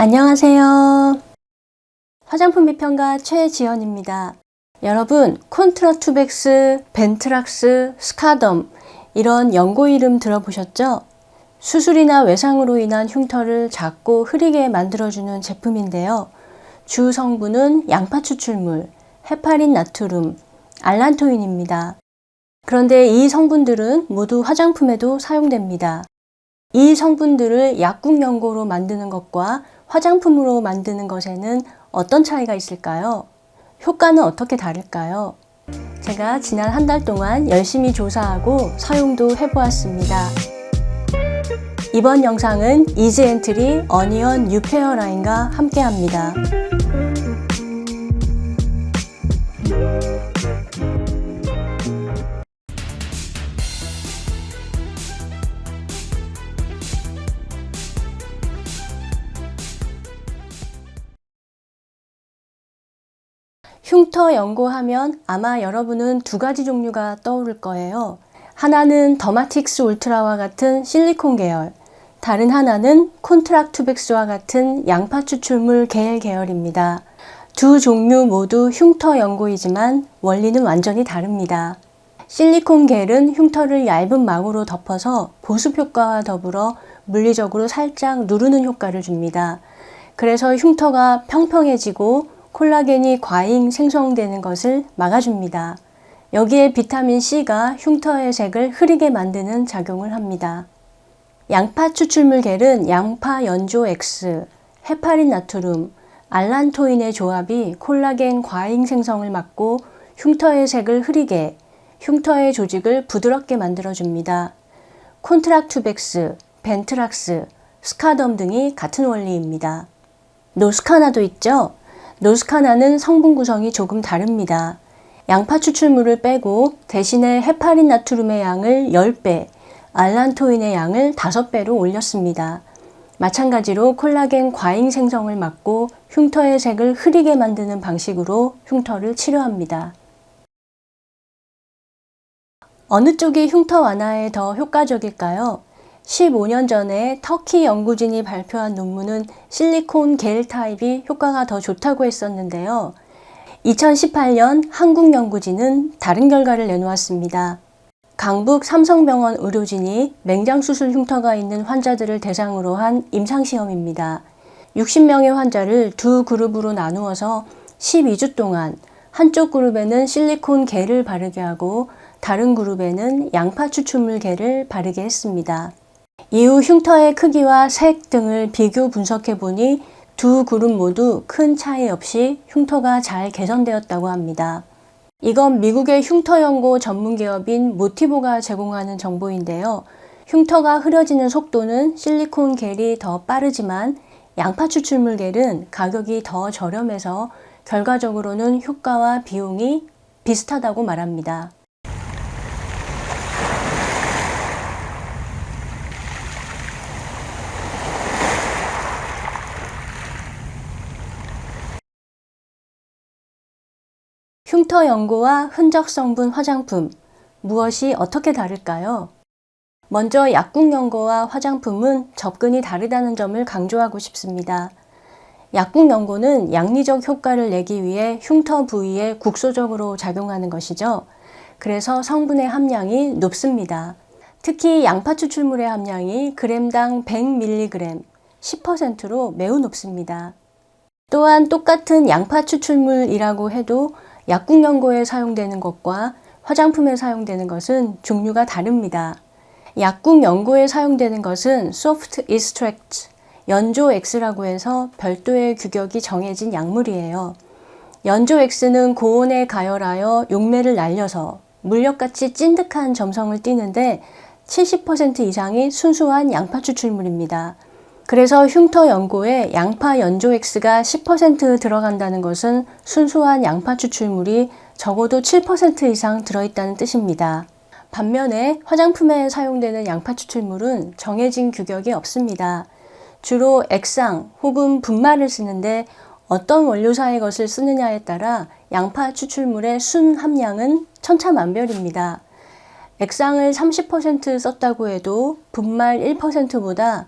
안녕하세요. 화장품 비평가 최지연입니다. 여러분, 콘트라투벡스, 벤트락스, 스카덤 이런 연고 이름 들어보셨죠? 수술이나 외상으로 인한 흉터를 작고 흐리게 만들어주는 제품인데요. 주 성분은 양파 추출물, 헤파린 나트륨, 알란토인입니다. 그런데 이 성분들은 모두 화장품에도 사용됩니다. 이 성분들을 약국 연고로 만드는 것과 화장품으로 만드는 것에는 어떤 차이가 있을까요? 효과는 어떻게 다를까요? 제가 지난 한 달 동안 열심히 조사하고 사용도 해보았습니다. 이번 영상은 이즈엔트리 어니언 뉴페어 라인과 함께 합니다. 흉터 연고하면 아마 여러분은 두 가지 종류가 떠오를 거예요. 하나는 더마틱스 울트라와 같은 실리콘 계열, 다른 하나는 콘트라투벡스와 같은 양파 추출물 겔 계열입니다. 두 종류 모두 흉터 연고이지만 원리는 완전히 다릅니다. 실리콘 겔은 흉터를 얇은 막으로 덮어서 보습 효과와 더불어 물리적으로 살짝 누르는 효과를 줍니다. 그래서 흉터가 평평해지고 콜라겐이 과잉 생성되는 것을 막아줍니다. 여기에 비타민 C가 흉터의 색을 흐리게 만드는 작용을 합니다. 양파 추출물 겔은 양파 연조 X, 헤파린 나트륨, 알란토인의 조합이 콜라겐 과잉 생성을 막고 흉터의 색을 흐리게, 흉터의 조직을 부드럽게 만들어줍니다. 콘트라투벡스, 벤트락스, 스카덤 등이 같은 원리입니다. 노스카나도 있죠? 노스카나는 성분 구성이 조금 다릅니다. 양파 추출물을 빼고 대신에 헤파린 나트륨의 양을 10배, 알란토인의 양을 5배로 올렸습니다. 마찬가지로 콜라겐 과잉 생성을 막고 흉터의 색을 흐리게 만드는 방식으로 흉터를 치료합니다. 어느 쪽이 흉터 완화에 더 효과적일까요? 15년 전에 터키 연구진이 발표한 논문은 실리콘 겔 타입이 효과가 더 좋다고 했었는데요. 2018년 한국 연구진은 다른 결과를 내놓았습니다. 강북 삼성병원 의료진이 맹장수술 흉터가 있는 환자들을 대상으로 한 임상시험입니다. 60명의 환자를 두 그룹으로 나누어서 12주 동안 한쪽 그룹에는 실리콘 겔을 바르게 하고 다른 그룹에는 양파 추출물 겔을 바르게 했습니다. 이후 흉터의 크기와 색 등을 비교 분석해 보니 두 그룹 모두 큰 차이 없이 흉터가 잘 개선되었다고 합니다. 이건 미국의 흉터 연고 전문 기업인 모티보가 제공하는 정보인데요. 흉터가 흐려지는 속도는 실리콘 겔이 더 빠르지만 양파 추출물 겔은 가격이 더 저렴해서 결과적으로는 효과와 비용이 비슷하다고 말합니다. 흉터 연고와 흔적 성분 화장품, 무엇이 어떻게 다를까요? 먼저 약국 연고와 화장품은 접근이 다르다는 점을 강조하고 싶습니다. 약국 연고는 양리적 효과를 내기 위해 흉터 부위에 국소적으로 작용하는 것이죠. 그래서 성분의 함량이 높습니다. 특히 양파 추출물의 함량이 그램당 100mg, 10%로 매우 높습니다. 또한 똑같은 양파 추출물이라고 해도 약국 연고에 사용되는 것과 화장품에 사용되는 것은 종류가 다릅니다. 약국 연고에 사용되는 것은 soft extract, 연조 X라고 해서 별도의 규격이 정해진 약물이에요. 연조 X는 고온에 가열하여 용매를 날려서 물엿같이 찐득한 점성을 띠는데 70% 이상이 순수한 양파 추출물입니다. 그래서 흉터 연고에 양파 연조 X가 10% 들어간다는 것은 순수한 양파 추출물이 적어도 7% 이상 들어있다는 뜻입니다. 반면에 화장품에 사용되는 양파 추출물은 정해진 규격이 없습니다. 주로 액상 혹은 분말을 쓰는데 어떤 원료사의 것을 쓰느냐에 따라 양파 추출물의 순 함량은 천차만별입니다. 액상을 30% 썼다고 해도 분말 1%보다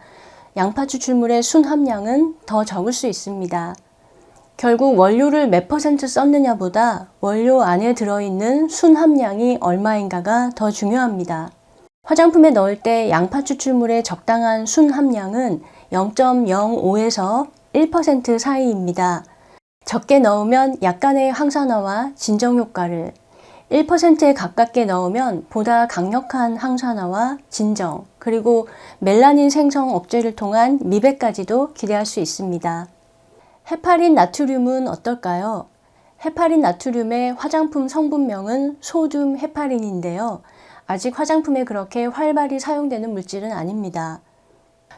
양파 추출물의 순 함량은 더 적을 수 있습니다. 결국 원료를 몇 퍼센트 썼느냐보다 원료 안에 들어있는 순 함량이 얼마인가가 더 중요합니다. 화장품에 넣을 때 양파 추출물의 적당한 순 함량은 0.05에서 1% 사이입니다. 적게 넣으면 약간의 항산화와 진정 효과를, 1%에 가깝게 넣으면 보다 강력한 항산화와 진정, 그리고 멜라닌 생성 억제를 통한 미백까지도 기대할 수 있습니다. 헤파린 나트륨은 어떨까요? 헤파린 나트륨의 화장품 성분명은 소듐 헤파린인데요. 아직 화장품에 그렇게 활발히 사용되는 물질은 아닙니다.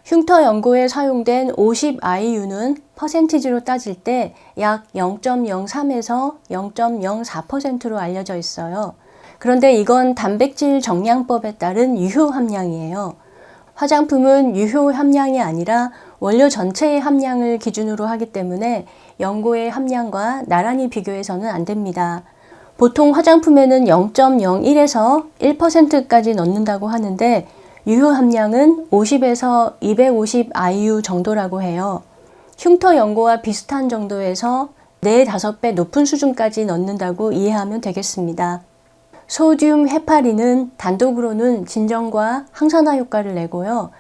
흉터 연고에 사용된 50IU는 퍼센티지로 따질 때 약 0.03에서 0.04%로 알려져 있어요. 그런데 이건 단백질 정량법에 따른 유효 함량이에요. 화장품은 유효 함량이 아니라 원료 전체의 함량을 기준으로 하기 때문에 연고의 함량과 나란히 비교해서는 안 됩니다. 보통 화장품에는 0.01에서 1%까지 넣는다고 하는데 유효 함량은 50에서 250IU 정도라고 해요. 흉터 연고와 비슷한 정도에서 4, 5배 높은 수준까지 넣는다고 이해하면 되겠습니다. 소듐 헤파린은 단독으로는 진정과 항산화 효과를 내고요.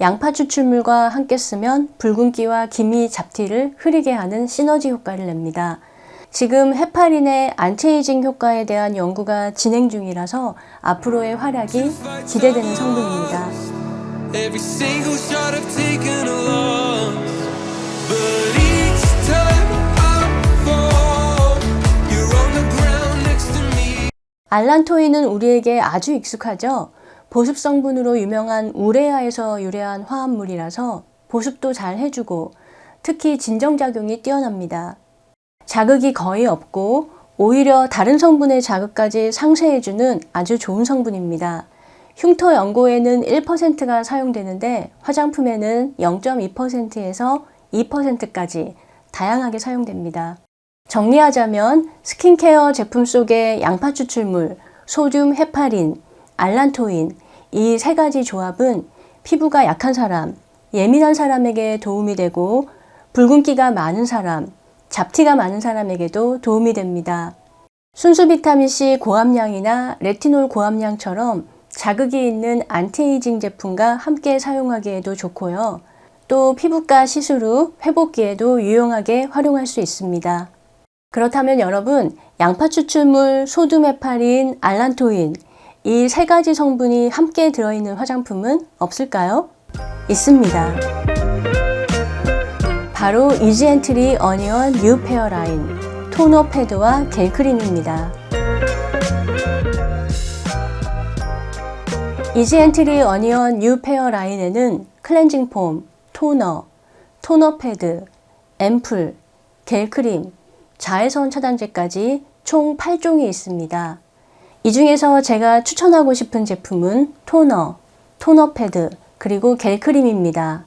양파 추출물과 함께 쓰면 붉은기와 기미 잡티를 흐리게 하는 시너지 효과를 냅니다. 지금 헤파린의 안티에이징 효과에 대한 연구가 진행 중이라서 앞으로의 활약이 기대되는 성분입니다. 알란토인은 우리에게 아주 익숙하죠? 보습 성분으로 유명한 우레아에서 유래한 화합물이라서 보습도 잘 해주고 특히 진정작용이 뛰어납니다. 자극이 거의 없고 오히려 다른 성분의 자극까지 상쇄해주는 아주 좋은 성분입니다. 흉터 연고에는 1%가 사용되는데 화장품에는 0.2%에서 2%까지 다양하게 사용됩니다. 정리하자면 스킨케어 제품 속의 양파 추출물, 소듐 헤파린, 알란토인 이 세 가지 조합은 피부가 약한 사람, 예민한 사람에게 도움이 되고 붉은기가 많은 사람, 잡티가 많은 사람에게도 도움이 됩니다. 순수 비타민C 고함량이나 레티놀 고함량처럼 자극이 있는 안티에이징 제품과 함께 사용하기에도 좋고요. 또 피부과 시술 후 회복기에도 유용하게 활용할 수 있습니다. 그렇다면 여러분, 양파 추출물, 소듐 헤파린, 알란토인 이 세 가지 성분이 함께 들어있는 화장품은 없을까요? 있습니다. 바로 이지엔트리 어니언 뉴 페어라인 토너 패드와 겔 크림입니다. 이지엔트리 어니언 뉴 페어라인에는 클렌징 폼, 토너, 토너 패드, 앰플, 겔 크림, 자외선 차단제까지 총 8종이 있습니다. 이 중에서 제가 추천하고 싶은 제품은 토너, 토너 패드, 그리고 겔 크림입니다.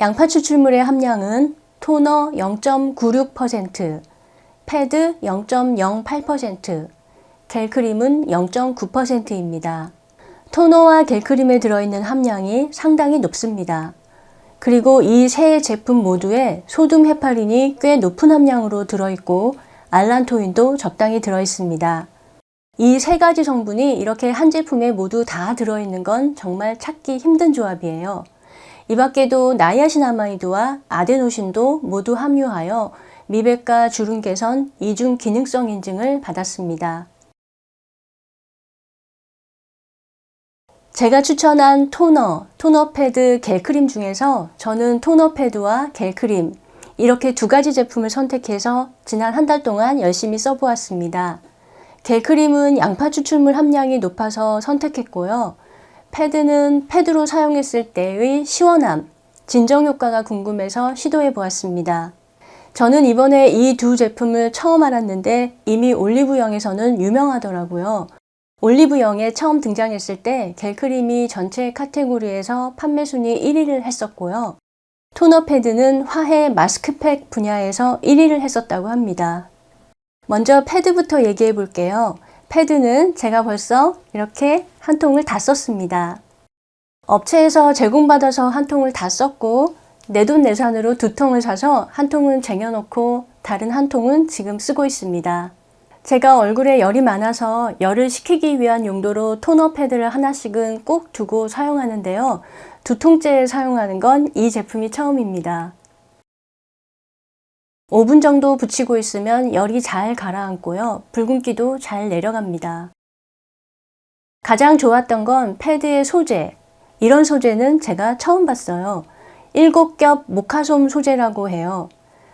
양파 추출물의 함량은 토너 0.96%, 패드 0.08%, 겔 크림은 0.9%입니다. 토너와 겔 크림에 들어있는 함량이 상당히 높습니다. 그리고 이 세 제품 모두에 소듐 헤파린이 꽤 높은 함량으로 들어있고 알란토인도 적당히 들어있습니다. 이 세 가지 성분이 이렇게 한 제품에 모두 다 들어있는 건 정말 찾기 힘든 조합이에요. 이 밖에도 나이아신아마이드와 아데노신도 모두 함유하여 미백과 주름 개선, 이중 기능성 인증을 받았습니다. 제가 추천한 토너, 토너 패드, 겔 크림 중에서 저는 토너 패드와 겔 크림 이렇게 두 가지 제품을 선택해서 지난 한 달 동안 열심히 써보았습니다. 겔 크림은 양파 추출물 함량이 높아서 선택했고요. 패드는 패드로 사용했을 때의 시원함, 진정 효과가 궁금해서 시도해 보았습니다. 저는 이번에 이 두 제품을 처음 알았는데 이미 올리브영에서는 유명하더라고요. 올리브영에 처음 등장했을 때 겔 크림이 전체 카테고리에서 판매 순위 1위를 했었고요. 토너 패드는 화해 마스크팩 분야에서 1위를 했었다고 합니다. 먼저 패드부터 얘기해 볼게요. 패드는 제가 벌써 이렇게 한 통을 다 썼습니다. 업체에서 제공받아서 한 통을 다 썼고 내돈내산으로 2통을 사서 한 통은 쟁여놓고 다른 한 통은 지금 쓰고 있습니다. 제가 얼굴에 열이 많아서 열을 식히기 위한 용도로 토너 패드를 하나씩은 꼭 두고 사용하는데요. 2통째 사용하는 건 이 제품이 처음입니다. 5분 정도 붙이고 있으면 열이 잘 가라앉고요. 붉은기도 잘 내려갑니다. 가장 좋았던 건 패드의 소재. 이런 소재는 제가 처음 봤어요. 7겹 모카솜 소재라고 해요.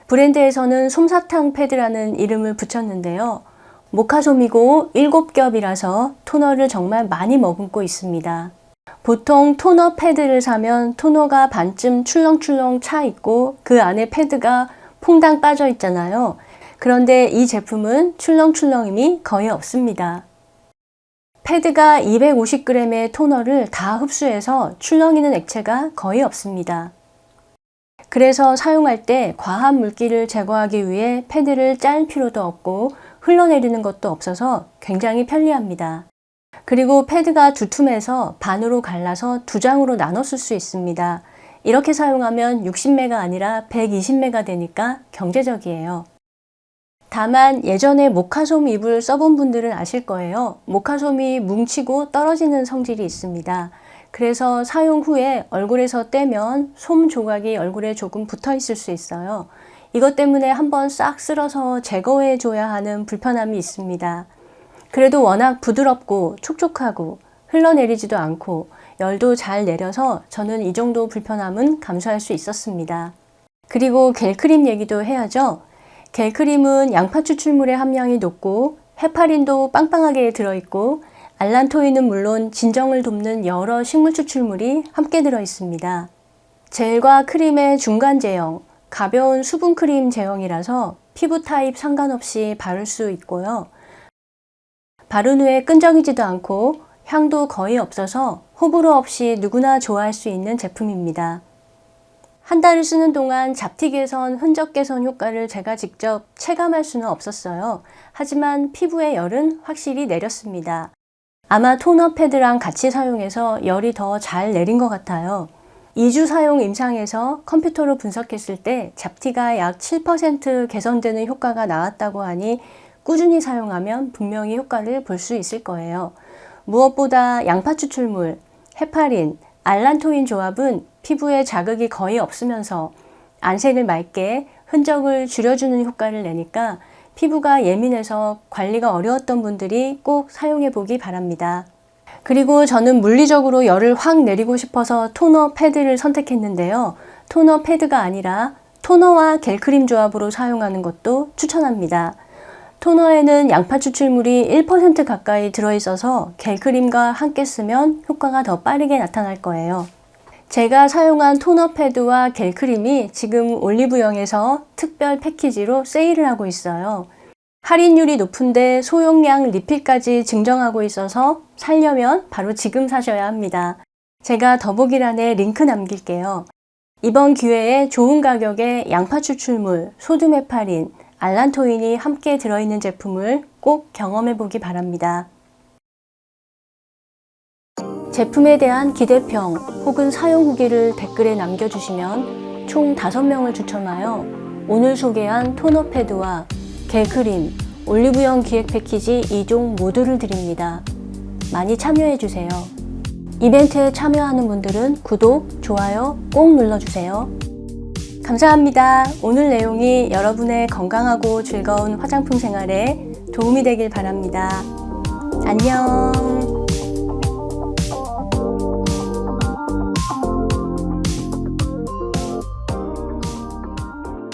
브랜드에서는 솜사탕 패드라는 이름을 붙였는데요. 모카솜이고 7겹이라서 토너를 정말 많이 머금고 있습니다. 보통 토너 패드를 사면 토너가 반쯤 출렁출렁 차 있고 그 안에 패드가 퐁당 빠져 있잖아요. 그런데 이 제품은 출렁출렁임이 거의 없습니다. 패드가 250g의 토너를 다 흡수해서 출렁이는 액체가 거의 없습니다. 그래서 사용할 때 과한 물기를 제거하기 위해 패드를 짤 필요도 없고 흘러내리는 것도 없어서 굉장히 편리합니다. 그리고 패드가 두툼해서 반으로 갈라서 2장으로 나눠 쓸 수 있습니다. 이렇게 사용하면 60매가 아니라 120매가 되니까 경제적이에요. 다만 예전에 모카솜 잎을 써본 분들은 아실 거예요. 모카솜이 뭉치고 떨어지는 성질이 있습니다. 그래서 사용 후에 얼굴에서 떼면 솜 조각이 얼굴에 조금 붙어 있을 수 있어요. 이것 때문에 한번 싹 쓸어서 제거해 줘야 하는 불편함이 있습니다. 그래도 워낙 부드럽고 촉촉하고 흘러내리지도 않고 열도 잘 내려서 저는 이 정도 불편함은 감수할 수 있었습니다. 그리고 겔크림 얘기도 해야죠. 겔크림은 양파 추출물의 함량이 높고 헤파린도 빵빵하게 들어있고 알란토인은 물론 진정을 돕는 여러 식물 추출물이 함께 들어있습니다. 젤과 크림의 중간 제형, 가벼운 수분 크림 제형이라서 피부 타입 상관없이 바를 수 있고요. 바른 후에 끈적이지도 않고 향도 거의 없어서 호불호 없이 누구나 좋아할 수 있는 제품입니다. 한 달을 쓰는 동안 잡티 개선, 흔적 개선 효과를 제가 직접 체감할 수는 없었어요. 하지만 피부의 열은 확실히 내렸습니다. 아마 토너 패드랑 같이 사용해서 열이 더 잘 내린 것 같아요. 2주 사용 임상에서 컴퓨터로 분석했을 때 잡티가 약 7% 개선되는 효과가 나왔다고 하니 꾸준히 사용하면 분명히 효과를 볼 수 있을 거예요. 무엇보다 양파 추출물, 헤파린, 알란토인 조합은 피부에 자극이 거의 없으면서 안색을 맑게 흔적을 줄여주는 효과를 내니까 피부가 예민해서 관리가 어려웠던 분들이 꼭 사용해 보기 바랍니다. 그리고 저는 물리적으로 열을 확 내리고 싶어서 토너 패드를 선택했는데요. 토너 패드가 아니라 토너와 겔크림 조합으로 사용하는 것도 추천합니다. 토너에는 양파 추출물이 1% 가까이 들어있어서 겔크림과 함께 쓰면 효과가 더 빠르게 나타날 거예요. 제가 사용한 토너 패드와 겔크림이 지금 올리브영에서 특별 패키지로 세일을 하고 있어요. 할인율이 높은데 소용량 리필까지 증정하고 있어서 사려면 바로 지금 사셔야 합니다. 제가 더보기란에 링크 남길게요. 이번 기회에 좋은 가격에 양파 추출물, 소듐 헤파린, 알란토인이 함께 들어있는 제품을 꼭 경험해 보기 바랍니다. 제품에 대한 기대평 혹은 사용 후기를 댓글에 남겨주시면 총 5명을 추첨하여 오늘 소개한 토너 패드와 겔크림, 올리브영 기획 패키지 2종 모두를 드립니다. 많이 참여해주세요. 이벤트에 참여하는 분들은 구독, 좋아요 꼭 눌러주세요. 감사합니다. 오늘 내용이 여러분의 건강하고 즐거운 화장품 생활에 도움이 되길 바랍니다. 안녕.